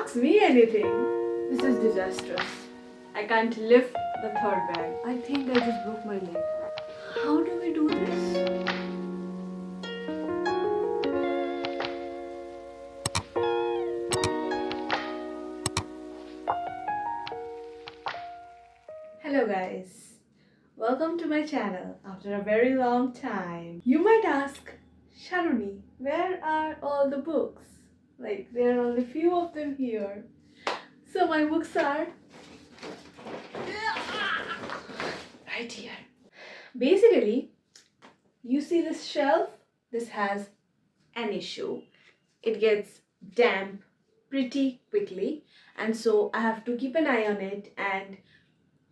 Ask me anything. This is disastrous. I can't lift the third bag. I think I just broke my leg. How do we do this? Hello guys. Welcome to my channel after a very long time. You might ask, Sharuni, where are all the books? Like, there are only few of them here. So my books are right here. Basically, you see this shelf? This has an issue. It gets damp pretty quickly, and so I have to keep an eye on it and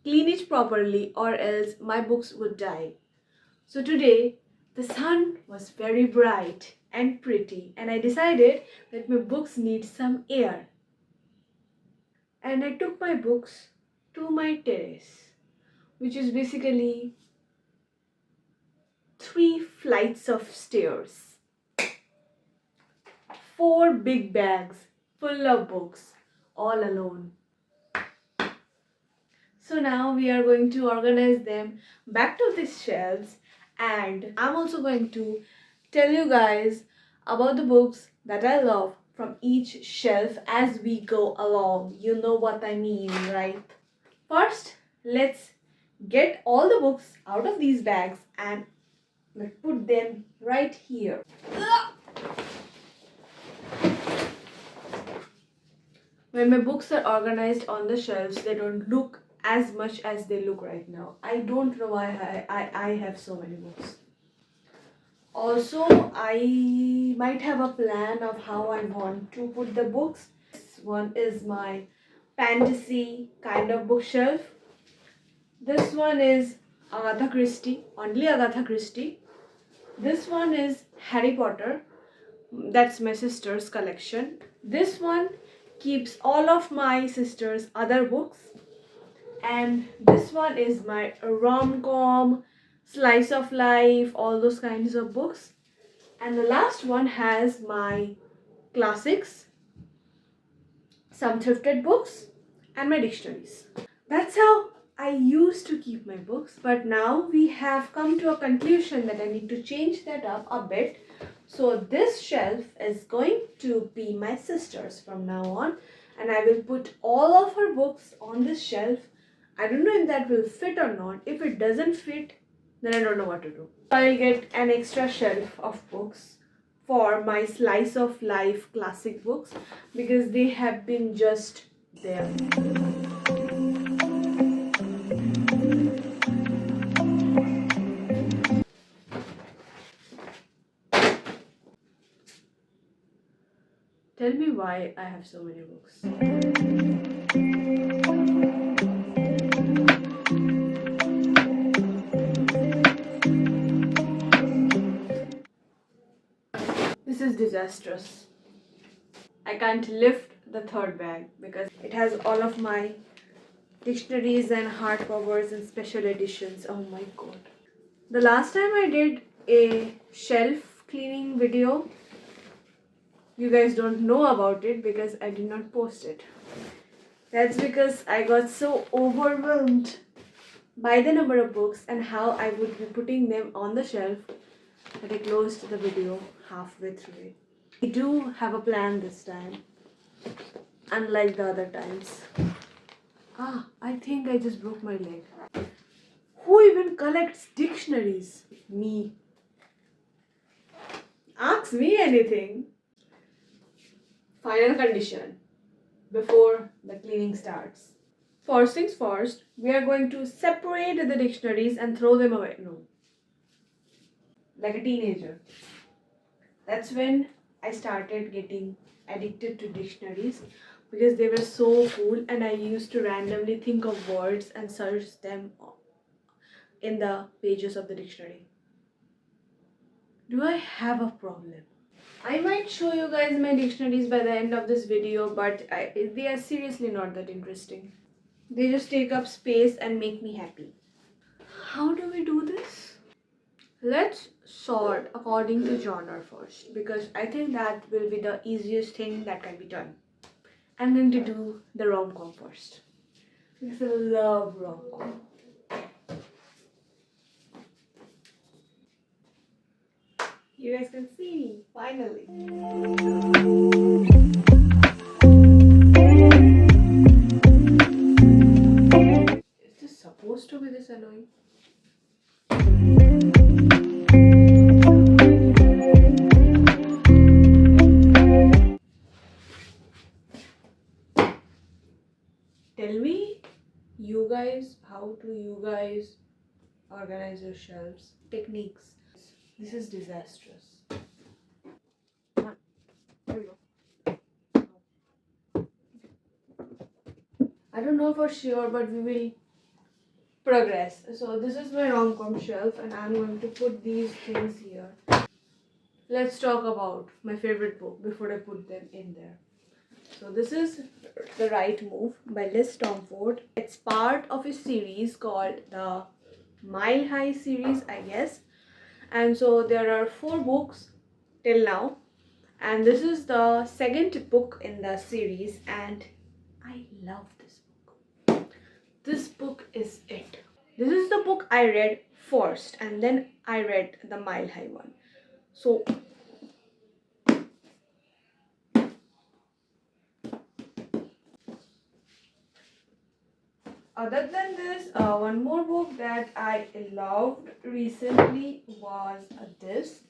clean it properly, or else my books would die. So today the sun was very bright and pretty, and I decided that my books need some air. And I took my books to my terrace, which is basically 3 flights of stairs, 4 big bags full of books, all alone. So now we are going to organize them back to these shelves, and I'm also going to tell you guys about the books that I love from each shelf as we go along. You know what I mean, right? First, let's get all the books out of these bags and let's put them right here. When my books are organized on the shelves, they don't look as much as they look right now. I don't know why I have so many books. Also, I might have a plan of how I want to put the books. This one is my fantasy kind of bookshelf. This one is Agatha Christie, only Agatha Christie. This one is Harry Potter. That's my sister's collection. This one keeps all of my sister's other books. And this one is my rom-com, slice of life, all those kinds of books. And the last one has my classics, some thrifted books, and my dictionaries. That's how I used to keep my books, but now we have come to a conclusion that I need to change that up a bit. So this shelf is going to be my sister's from now on, and I will put all of her books on this shelf. I don't know if that will fit or not. If it doesn't fit, then I don't know what to do. I'll get an extra shelf of books for my slice of life classic books because they have been just there. Tell me why I have so many books. This is disastrous. I can't lift the third bag because it has all of my dictionaries and hardcovers and special editions. Oh my god. The last time I did a shelf cleaning video, you guys don't know about it because I did not post it. That's because I got so overwhelmed by the number of books and how I would be putting them on the shelf that I closed the video halfway through it. I do have a plan this time, unlike the other times. I think I just broke my leg. Who even collects dictionaries? Me. Ask me anything. Final condition before the cleaning starts. First things first, we are going to separate the dictionaries and throw them away. No. Like a teenager. That's when I started getting addicted to dictionaries because they were so cool, and I used to randomly think of words and search them in the pages of the dictionary. Do I have a problem? I might show you guys my dictionaries by the end of this video, but they are seriously not that interesting. They just take up space and make me happy. How do we do this? Let's sort according to genre first, because I think that will be the easiest thing that can be done. I'm going to do the rom-com first because I love rom-com. You guys can see me finally. Is this supposed to be this annoying? Tell me, you guys, how do you guys organize your shelves? Techniques. This is disastrous. There we go. I don't know for sure, but we will progress. So this is my rom-com shelf, and I'm going to put these things here. Let's talk about my favorite book before I put them in there. So this is The Right Move by Liz Tomford. It's part of a series called the Mile High series, I guess. And so there are 4 books till now. And this is the second book in the series, and I love this book. This book is it. This is the book I read first, and then I read the Mile High one. So other than this, one more book that I loved recently was this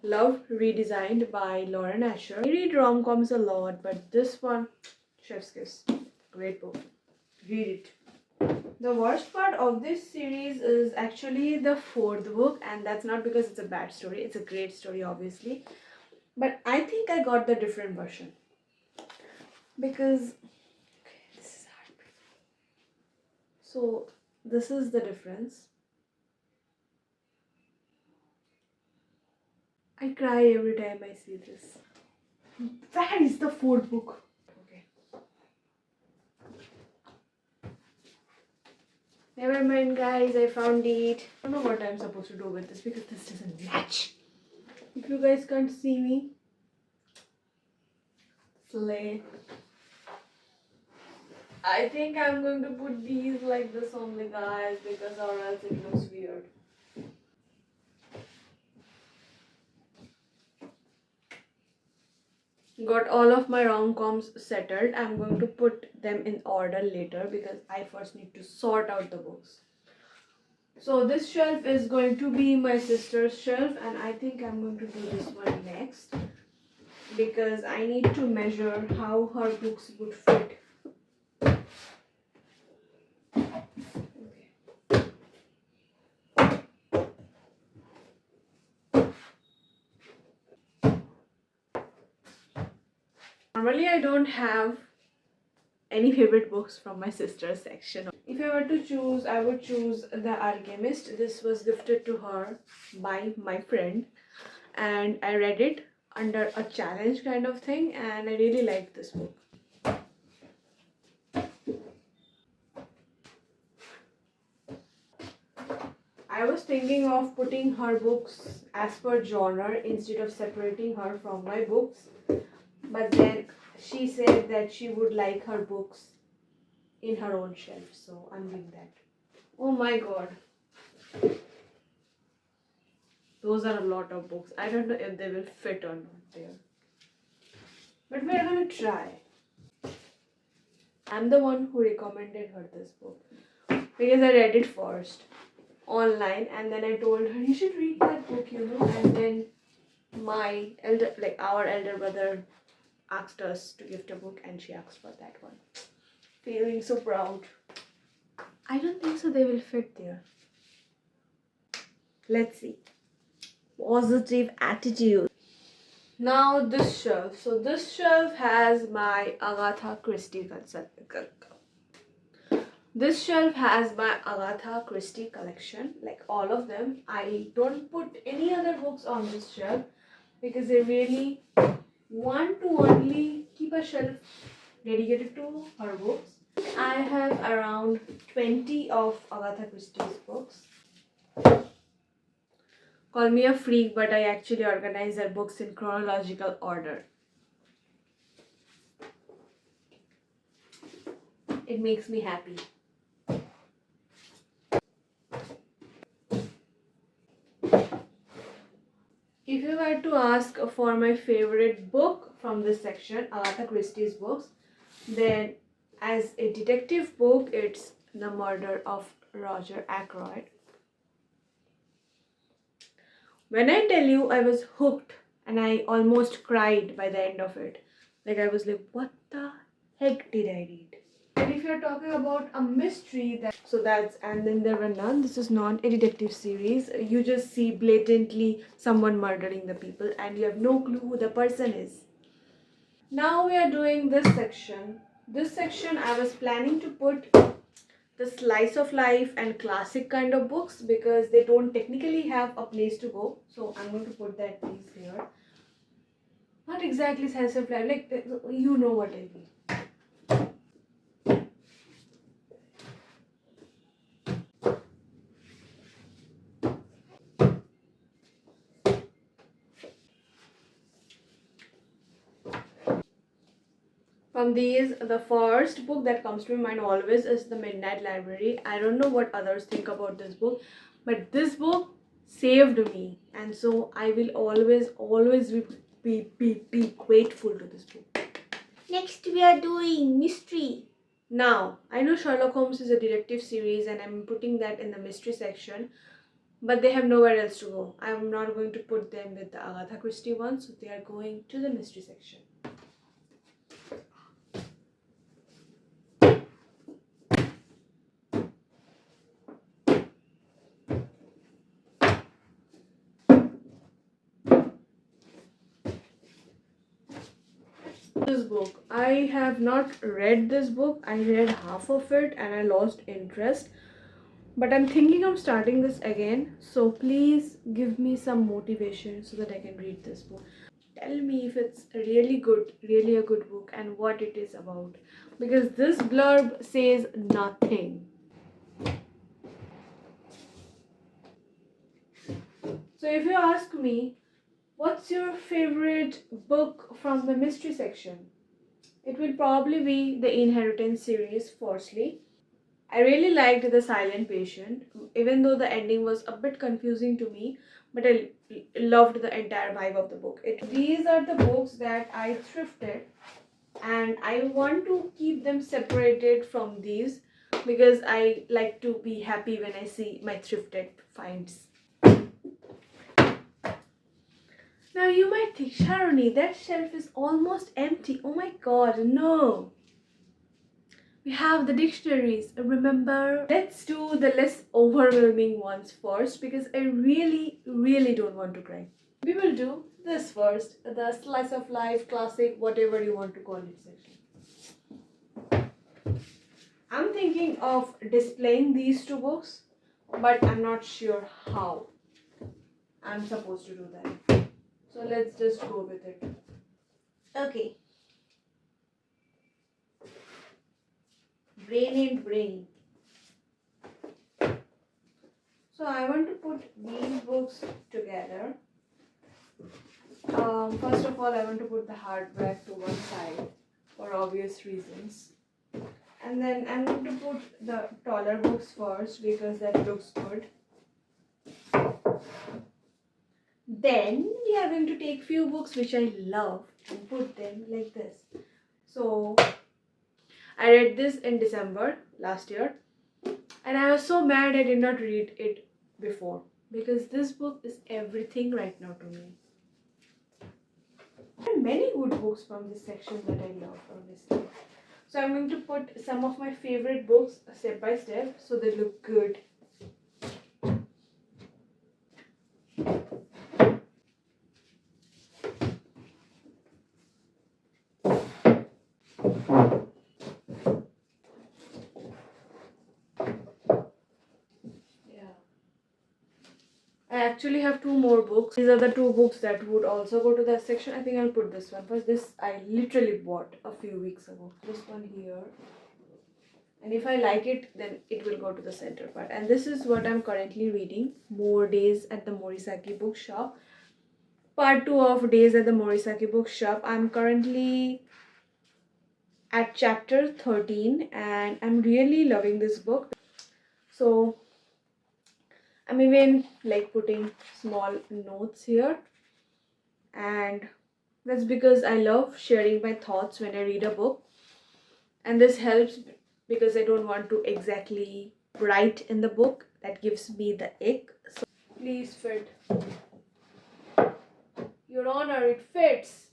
Love Redesigned by Lauren Asher. I read rom-coms a lot, but this one, chef's kiss. Great book. Read it. The worst part of this series is actually the 4th book, and that's not because it's a bad story. It's a great story, obviously. But I think I got the different version. Because this is heartbreaking. So this is the difference. I cry every time I see this. That is the 4th book. Okay. Never mind, guys. I found it. I don't know what I'm supposed to do with this because this doesn't match. If you guys can't see me, slay. I think I'm going to put these like this only, guys, because or else it looks weird. Got all of my rom-coms settled. I'm going to put them in order later because I first need to sort out the books. So this shelf is going to be my sister's shelf, and I think I'm going to do this one next because I need to measure how her books would fit. Normally I don't have any favorite books from my sister's section. If I were to choose, I would choose The Alchemist. This was gifted to her by my friend, and I read it under a challenge kind of thing, and I really liked this book. I was thinking of putting her books as per genre instead of separating her from my books, but then she said that she would like her books in her own shelf, so I'm doing that. Oh my god. Those are a lot of books. I don't know if they will fit or not there. But we're gonna try. I'm the one who recommended her this book because I read it first online, and then I told her you should read that book, and then our elder brother asked us to gift a book, and she asked for that one. Feeling so proud. I don't think so they will fit there. Let's see. Positive attitude. Now this shelf. So this shelf has my Agatha Christie This shelf has my Agatha Christie collection, like all of them. I don't put any other books on this shelf because I really want to only keep a shelf dedicated to her books. I have around 20 of Agatha Christie's books. Call me a freak, but I actually organize her books in chronological order. It makes me happy. If you were to ask for my favorite book from this section, Agatha Christie's books, then as a detective book, it's The Murder of Roger Ackroyd. When I tell you I was hooked and I almost cried by the end of it. Like I was like, what the heck did I read? And if you're talking about a mystery, that's And Then There Were None. This is not a detective series. You just see blatantly someone murdering the people and you have no clue who the person is. Now we are doing this section. This section I was planning to put the slice of life and classic kind of books because they don't technically have a place to go. So I'm going to put that piece here. Not exactly slice of life, like you know what I mean. From these, the first book that comes to my mind always is The Midnight Library. I don't know what others think about this book, but this book saved me, and so I will always be grateful to this book. Next, we are doing mystery. Now, I know Sherlock Holmes is a detective series, and I'm putting that in the mystery section, but they have nowhere else to go. I'm not going to put them with the Agatha Christie ones, so they are going to the mystery section. This book, I have not read this book. I read half of it and I lost interest, but I'm thinking of starting this again, so please give me some motivation so that I can read this book. Tell me if it's really good, really a good book, and what it is about, because this blurb says nothing. So if you ask me what's your favorite book from the mystery section, it will probably be the Inheritance series. Firstly, I really liked The Silent Patient, even though the ending was a bit confusing to me, but I loved the entire vibe of the book. These are the books that I thrifted, and I want to keep them separated from these because I like to be happy when I see my thrifted finds. Now you might think, Sharoni, that shelf is almost empty. Oh my god, no. We have the dictionaries, remember? Let's do the less overwhelming ones first because I really don't want to cry. We will do this first, the slice of life, classic, whatever you want to call it section. I'm thinking of displaying these two books, but I'm not sure how I'm supposed to do that. So let's just go with it. Okay. Brain ain't brainy. So I want to put these books together. First of all, I want to put the hardback to one side for obvious reasons. And then I'm going to put the taller books first because that looks good. Then we are going to take few books which I love and put them like this. So I read this in December last year and I was so mad I did not read it before because this book is everything right now to me. There are many good books from this section that I love, obviously. So I'm going to put some of my favorite books step by step so they look good. I actually have two more books. These are the two books that would also go to that section. I think I'll put this one first. This I literally bought a few weeks ago. This one here. And if I like it, then it will go to the center part. And this is what I'm currently reading. More Days at the Morisaki Bookshop. Part 2 of Days at the Morisaki Bookshop. I'm currently at chapter 13 and I'm really loving this book. So I'm even like putting small notes here, and that's because I love sharing my thoughts when I read a book, and this helps because I don't want to exactly write in the book. That gives me the ick. So please fit. Your Honor, it fits.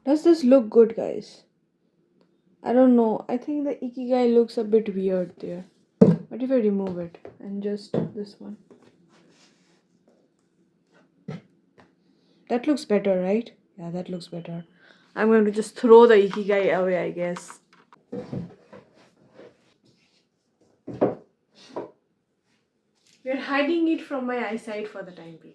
Does this look good, guys? I don't know. I think the Ikigai looks a bit weird there. What if I remove it and just this one? That looks better, right? Yeah, that looks better. I'm going to just throw the Ikigai away, I guess. We're hiding it from my eyesight for the time being.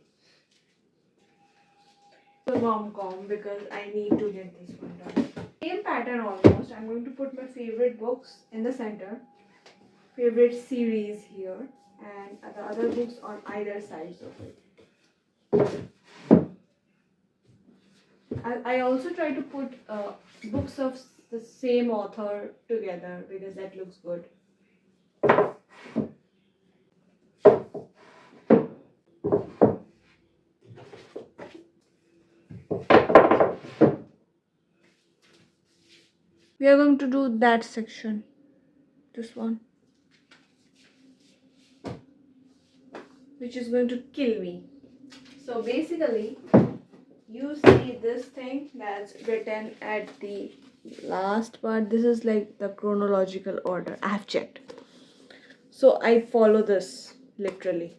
The rom-com because I need to get this one done. Same pattern almost. I'm going to put my favorite books in the center, favorite series here, and the other books on either sides of it. I also try to put books of the same author together because that looks good. We are going to do that section. This one. Which is going to kill me. So basically, you see this thing that's written at the last part. This is like the chronological order. I have checked. So I follow this literally.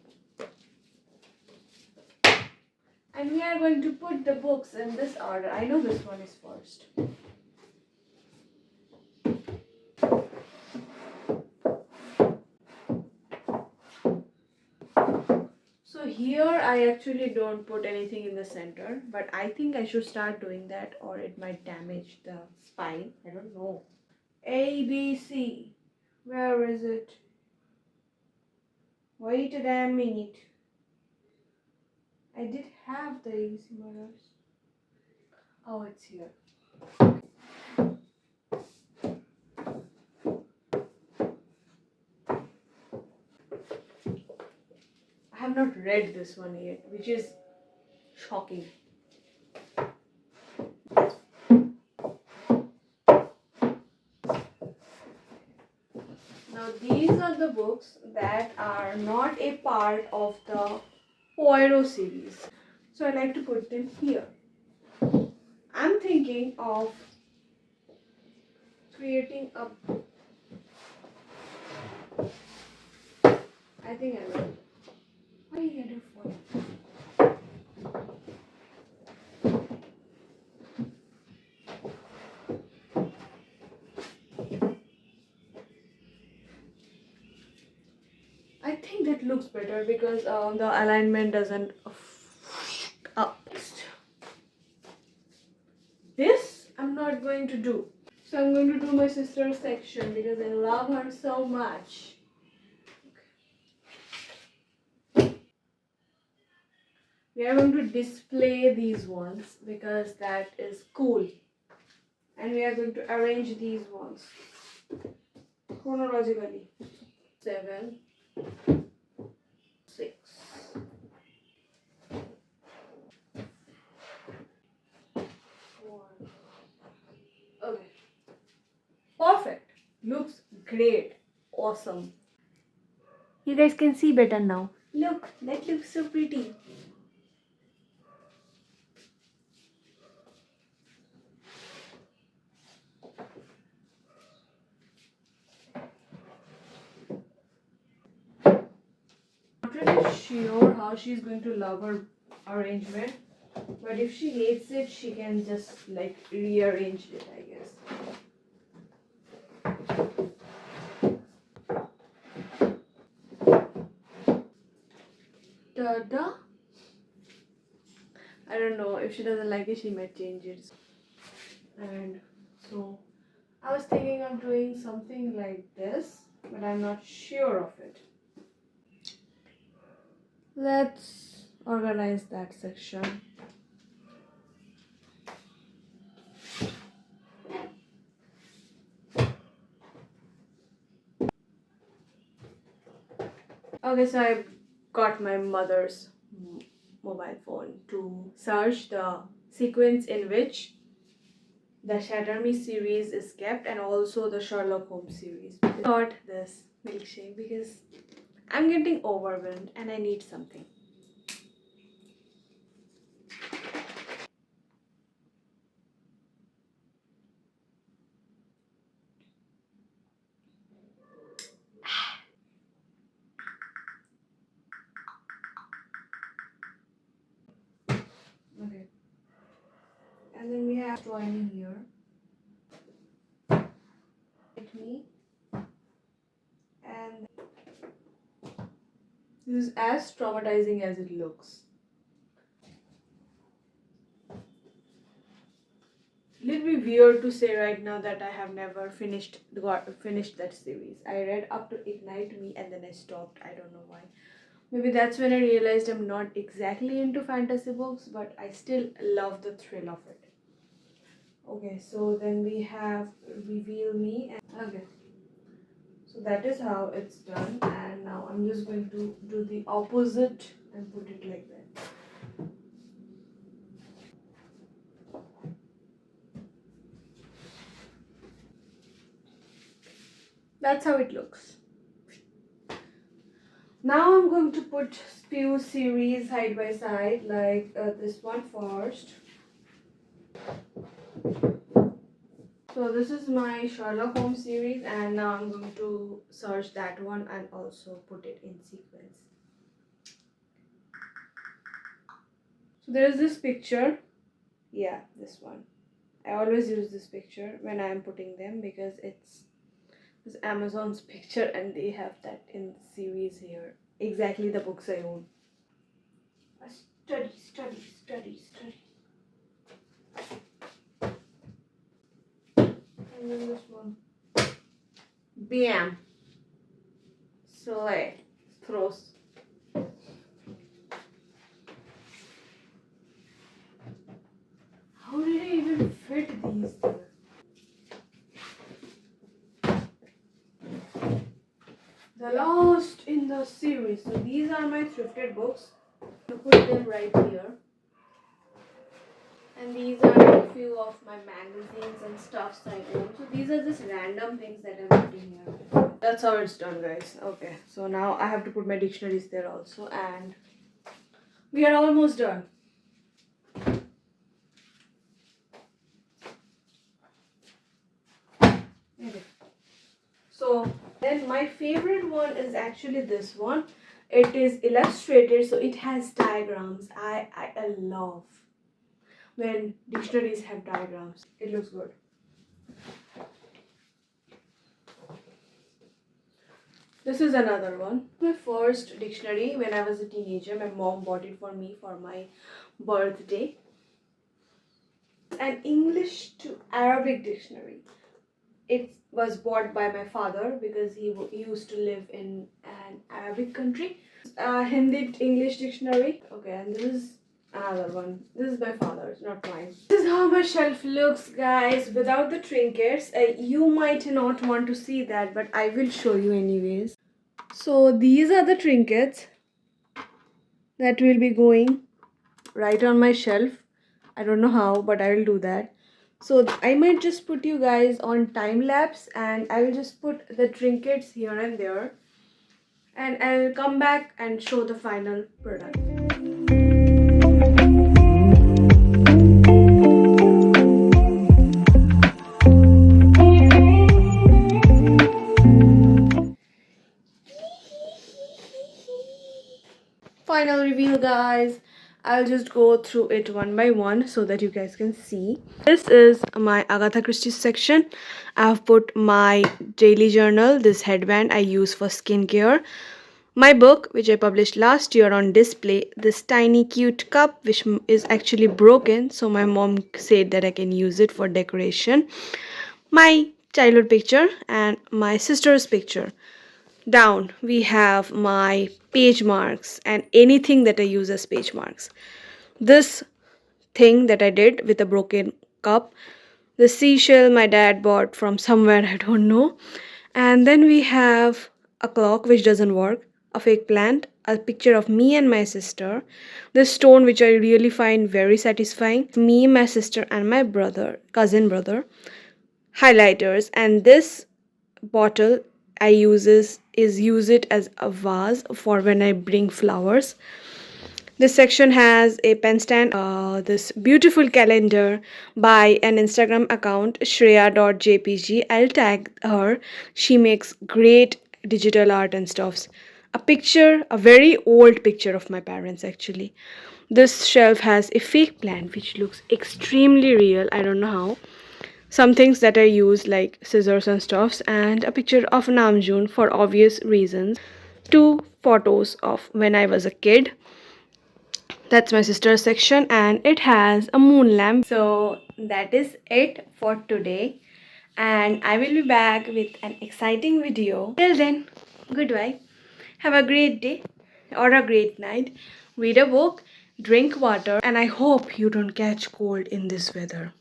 And we are going to put the books in this order. I know this one is first. So here I actually don't put anything in the center, but I think I should start doing that or it might damage the spine. I don't know. A, B, C. Where is it? Wait a damn minute. I did have the ABC mirrors. Oh, it's here. I have not read this one yet, which is shocking. Now these are the books that are not a part of the Poirot series. So I like to put them here. I'm thinking of creating a... I think I will. Why you gotta fall? I think that looks better because the alignment doesn't up. This I'm not going to do. So I'm going to do my sister's section because I love her so much. We are going to display these ones because that is cool. And we are going to arrange these ones chronologically. 7, 6. Okay. Perfect. Looks great. Awesome. You guys can see better now. Look, that looks so pretty. I'm not really sure how she's going to love her arrangement, but if she hates it, she can just like rearrange it, I guess. Ta-da! I don't know, if she doesn't like it, she might change it. And so I was thinking of doing something like this, but I'm not sure of it. Let's organize that section. Okay, so I got my mother's mobile phone to search the sequence in which the Shatter Me series is kept and also the Sherlock Holmes series. I got this milkshake because I'm getting overwhelmed and I need something. Okay. And then we have joining here. With me. And this is as traumatizing as it looks. It'll be weird to say right now that I have never finished that series. I read up to Ignite Me and then I stopped. I don't know why. Maybe that's when I realized I'm not exactly into fantasy books, but I still love the thrill of it. Okay, so then we have Reveal Me and okay. So that is how it's done, and now I'm just going to do the opposite and put it like that. That's how it looks. Now I'm going to put few series side by side, like this one first. So this is my Sherlock Holmes series, and now I'm going to search that one and also put it in sequence. So there is this picture. Yeah, this one. I always use this picture when I am putting them because it's this Amazon's picture and they have that in the series here. Exactly the books I own. Study, study, study, study. And then this one. Bam. Slay. Throws. How did I even fit these there? The last in the series. So these are my thrifted books. I put them right here. And these are a few of my magazines and stuffs I own. So these are just random things that I'm putting here. That's how it's done, guys. Okay, so now I have to put my dictionaries there also, and we are almost done. Okay. So then my favorite one is actually this one. It is illustrated, so it has diagrams. I love when dictionaries have diagrams. It looks good. This is another one. My first dictionary when I was a teenager. My mom bought it for me for my birthday. An English to Arabic dictionary. It was bought by my father because he used to live in an Arabic country. Hindi English dictionary. Okay, and this is another one. This is my father's, not mine. This is how my shelf looks, guys, without the trinkets. You might not want to see that, but I will show you anyways. So these are the trinkets that will be going right on my shelf. I don't know how, but I will do that. So I might just put you guys on time lapse and I will just put the trinkets here and there, and I'll come back and show the final product. Final reveal, guys. I'll just go through it one by one so that you guys can see. This is my Agatha Christie section. I've put my daily journal, this headband I use for skincare, my book which I published last year on display, this tiny cute cup which is actually broken, so my mom said that I can use it for decoration, my childhood picture and my sister's picture. Down we have my page marks and anything that I use as page marks. This thing that I did with a broken cup, the seashell my dad bought from somewhere I don't know, and then we have a clock which doesn't work. a fake plant, a picture of me and my sister, this stone which I really find very satisfying, me, my sister, and my brother, cousin brother, highlighters, and this bottle I use it as a vase for when I bring flowers. This section has a pen stand, this beautiful calendar by an Instagram account, shreya.jpg. I'll tag her. She makes great digital art and stuffs. A picture, a very old picture of my parents actually. This shelf has a fake plant which looks extremely real. I don't know how. Some things that I use like scissors and stuffs, and a picture of Namjoon for obvious reasons. Two photos of when I was a kid. That's my sister's section, and it has a moon lamp. So that is it for today, and I will be back with an exciting video. Till then, goodbye. Have a great day or a great night. Read a book, drink water, and I hope you don't catch cold in this weather.